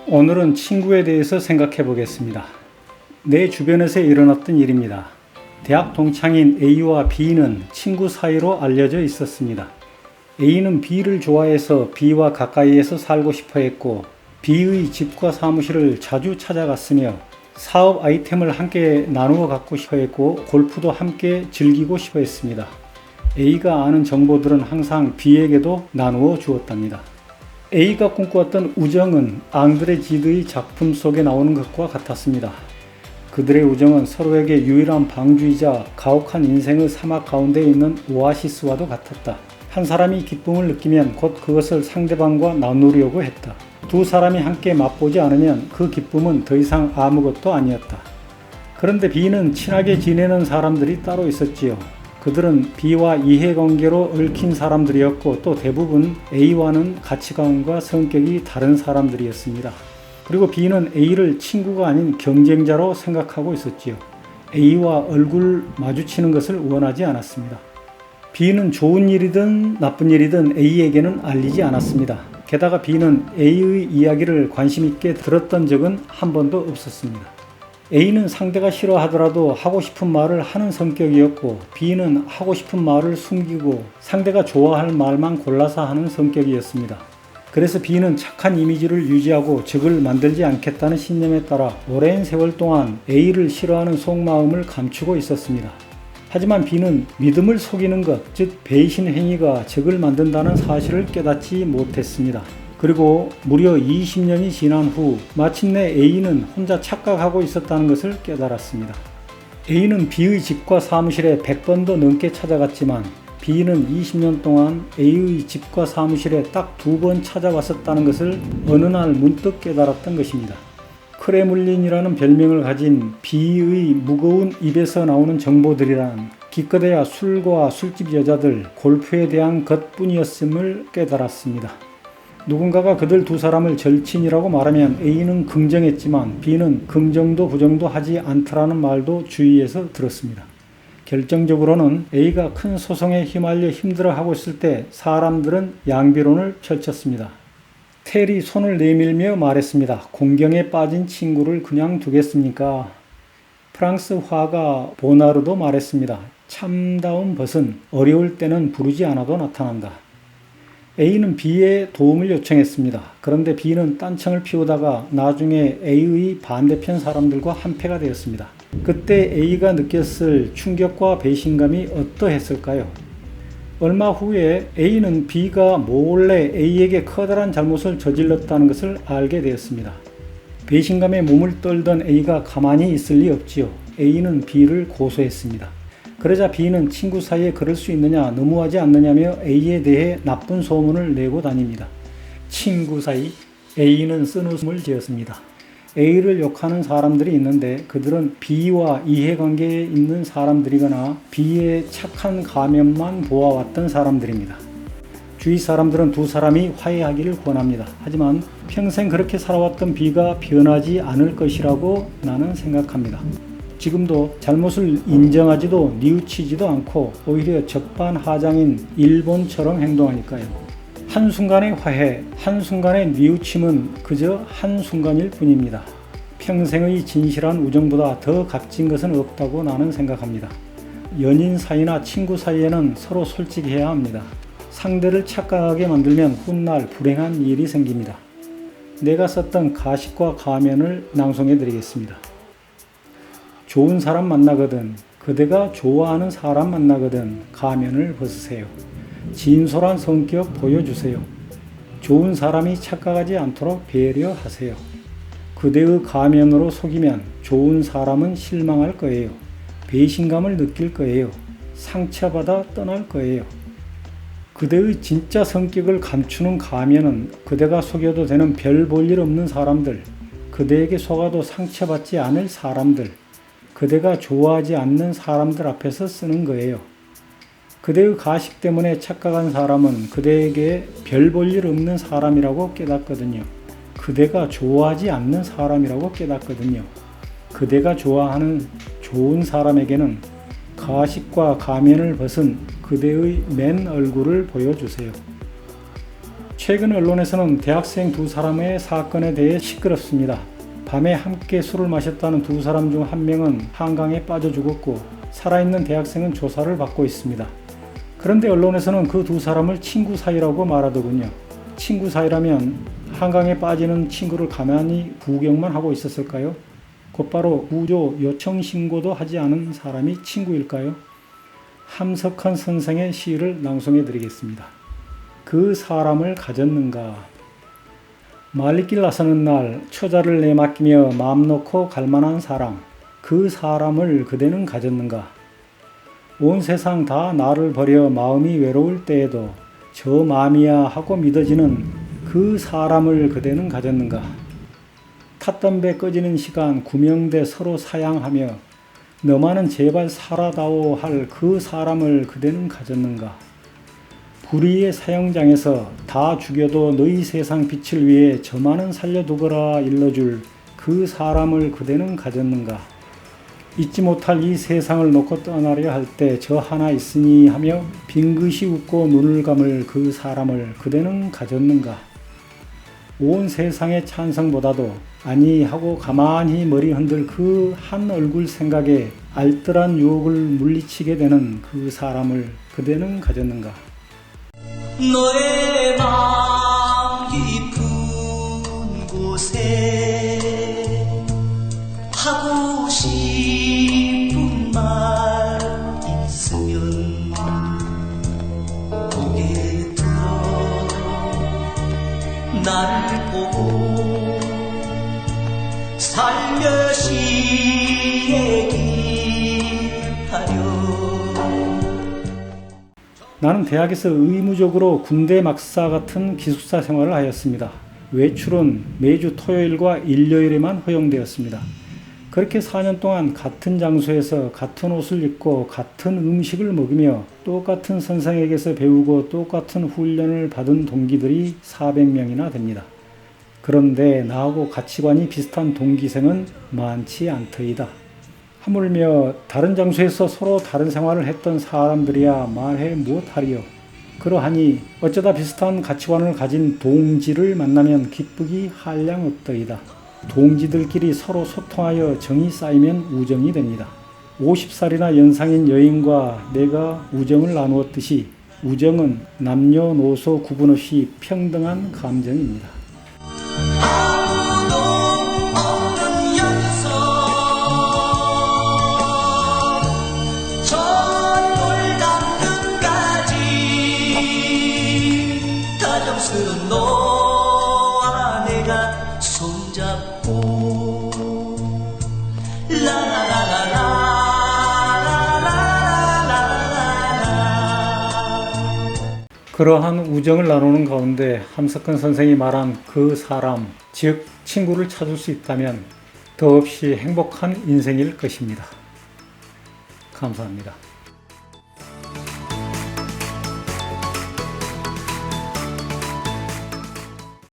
오늘은 친구에 대해서 생각해 보겠습니다. 내 주변에서 일어났던 일입니다. 대학 동창인 A와 B는 친구 사이로 알려져 있었습니다. A는 B를 좋아해서 B와 가까이에서 살고 싶어 했고, B의 집과 사무실을 자주 찾아갔으며 사업 아이템을 함께 나누어 갖고 싶어 했고, 골프도 함께 즐기고 싶어 했습니다. A가 아는 정보들은 항상 B에게도 나누어 주었답니다. A가 꿈꾸었던 우정은 앙드레 지드의 작품 속에 나오는 것과 같았습니다. 그들의 우정은 서로에게 유일한 방주이자 가혹한 인생의 사막 가운데 있는 오아시스와도 같았다. 한 사람이 기쁨을 느끼면 곧 그것을 상대방과 나누려고 했다. 두 사람이 함께 맛보지 않으면 그 기쁨은 더 이상 아무것도 아니었다. 그런데 B는 친하게 지내는 사람들이 따로 있었지요. 그들은 B와 이해관계로 얽힌 사람들이었고, 또 대부분 A와는 가치관과 성격이 다른 사람들이었습니다. 그리고 B는 A를 친구가 아닌 경쟁자로 생각하고 있었지요. A와 얼굴 마주치는 것을 원하지 않았습니다. B는 좋은 일이든 나쁜 일이든 A에게는 알리지 않았습니다. 게다가 B는 A의 이야기를 관심 있게 들었던 적은 한 번도 없었습니다. A는 상대가 싫어하더라도 하고 싶은 말을 하는 성격이었고, B는 하고 싶은 말을 숨기고 상대가 좋아할 말만 골라서 하는 성격이었습니다. 그래서 B는 착한 이미지를 유지하고 적을 만들지 않겠다는 신념에 따라 오랜 세월 동안 A를 싫어하는 속마음을 감추고 있었습니다. 하지만 B는 믿음을 속이는 것, 즉 배신 행위가 적을 만든다는 사실을 깨닫지 못했습니다. 그리고 무려 20년이 지난 후 마침내 A는 혼자 착각하고 있었다는 것을 깨달았습니다. A는 B의 집과 사무실에 100번도 넘게 찾아갔지만 B는 20년 동안 A의 집과 사무실에 딱 2번 찾아왔었다는 것을 어느 날 문득 깨달았던 것입니다. 크레물린이라는 별명을 가진 B의 무거운 입에서 나오는 정보들이란 기껏해야 술과 술집 여자들, 골프에 대한 것뿐이었음을 깨달았습니다. 누군가가 그들 두 사람을 절친이라고 말하면 A는 긍정했지만 B는 긍정도 부정도 하지 않더라는 말도 주위에서 들었습니다. 결정적으로는 A가 큰 소송에 휘말려 힘들어하고 있을 때 사람들은 양비론을 펼쳤습니다. 텔이 손을 내밀며 말했습니다. 공경에 빠진 친구를 그냥 두겠습니까? 프랑스 화가 보나르도 말했습니다. 참다운 벗은 어려울 때는 부르지 않아도 나타난다. A는 B의 도움을 요청했습니다. 그런데 B는 딴청을 피우다가 나중에 A의 반대편 사람들과 한패가 되었습니다. 그때 A가 느꼈을 충격과 배신감이 어떠했을까요? 얼마 후에 A는 B가 몰래 A에게 커다란 잘못을 저질렀다는 것을 알게 되었습니다. 배신감에 몸을 떨던 A가 가만히 있을 리 없지요. A는 B를 고소했습니다. 그러자 B는 친구 사이에 그럴 수 있느냐, 너무하지 않느냐며 A에 대해 나쁜 소문을 내고 다닙니다. 친구 사이, A는 쓴웃음을 지었습니다. A를 욕하는 사람들이 있는데 그들은 B와 이해관계에 있는 사람들이거나 B의 착한 가면만 보아왔던 사람들입니다. 주위 사람들은 두 사람이 화해하기를 권합니다. 하지만 평생 그렇게 살아왔던 B가 변하지 않을 것이라고 나는 생각합니다. 지금도 잘못을 인정하지도 뉘우치지도 않고 오히려 적반하장인 일본처럼 행동하니까요. 한순간의 화해, 한순간의 뉘우침은 그저 한순간일 뿐입니다. 평생의 진실한 우정보다 더 값진 것은 없다고 나는 생각합니다. 연인 사이나 친구 사이에는 서로 솔직해야 합니다. 상대를 착각하게 만들면 훗날 불행한 일이 생깁니다. 내가 썼던 가식과 가면을 낭송해 드리겠습니다. 좋은 사람 만나거든, 그대가 좋아하는 사람 만나거든 가면을 벗으세요. 진솔한 성격 보여주세요. 좋은 사람이 착각하지 않도록 배려하세요. 그대의 가면으로 속이면 좋은 사람은 실망할 거예요. 배신감을 느낄 거예요. 상처받아 떠날 거예요. 그대의 진짜 성격을 감추는 가면은 그대가 속여도 되는 별 볼 일 없는 사람들, 그대에게 속아도 상처받지 않을 사람들, 그대가 좋아하지 않는 사람들 앞에서 쓰는 거예요. 그대의 가식 때문에 착각한 사람은 그대에게 별 볼 일 없는 사람이라고 깨닫거든요. 그대가 좋아하지 않는 사람이라고 깨닫거든요. 그대가 좋아하는 좋은 사람에게는 가식과 가면을 벗은 그대의 맨 얼굴을 보여주세요. 최근 언론에서는 대학생 두 사람의 사건에 대해 시끄럽습니다. 밤에 함께 술을 마셨다는 두 사람 중 한 명은 한강에 빠져 죽었고 살아있는 대학생은 조사를 받고 있습니다. 그런데 언론에서는 그 두 사람을 친구 사이라고 말하더군요. 친구 사이라면 한강에 빠지는 친구를 가만히 구경만 하고 있었을까요? 곧바로 구조 요청 신고도 하지 않은 사람이 친구일까요? 함석헌 선생의 시를 낭송해 드리겠습니다. 그 사람을 가졌는가. 말리길 나서는 날 처자를 내맡기며 마음 놓고 갈만한 사람, 그 사람을 그대는 가졌는가. 온 세상 다 나를 버려 마음이 외로울 때에도 저 마음이야 하고 믿어지는 그 사람을 그대는 가졌는가. 탔던 배 꺼지는 시간 구명대 서로 사양하며 너만은 제발 살아다오 할 그 사람을 그대는 가졌는가. 불의의 사형장에서 다 죽여도 너희 세상 빛을 위해 저만은 살려두거라 일러줄 그 사람을 그대는 가졌는가. 잊지 못할 이 세상을 놓고 떠나려 할 때 저 하나 있으니 하며 빙긋이 웃고 눈을 감을 그 사람을 그대는 가졌는가. 온 세상의 찬성보다도 아니 하고 가만히 머리 흔들 그 한 얼굴 생각에 알뜰한 유혹을 물리치게 되는 그 사람을 그대는 가졌는가. 너의 마음 깊은 곳에 하고 싶은 말 있으면 고개 들어 나를 보고 살며시 얘기하려. 나는 대학에서 의무적으로 군대 막사 같은 기숙사 생활을 하였습니다. 외출은 매주 토요일과 일요일에만 허용되었습니다. 그렇게 4년 동안 같은 장소에서 같은 옷을 입고 같은 음식을 먹으며 똑같은 선생에게서 배우고 똑같은 훈련을 받은 동기들이 400명이나 됩니다. 그런데 나하고 가치관이 비슷한 동기생은 많지 않더이다. 하물며 다른 장소에서 서로 다른 생활을 했던 사람들이야 말해 무엇하리요. 그러하니 어쩌다 비슷한 가치관을 가진 동지를 만나면 기쁘기 한량 없더이다. 동지들끼리 서로 소통하여 정이 쌓이면 우정이 됩니다. 50살이나 연상인 여인과 내가 우정을 나누었듯이 우정은 남녀노소 구분 없이 평등한 감정입니다. 너와 내가 손잡고 그러한 우정을 나누는 가운데 함석헌 선생이 말한 그 사람, 즉 친구를 찾을 수 있다면 더없이 행복한 인생일 것입니다. 감사합니다.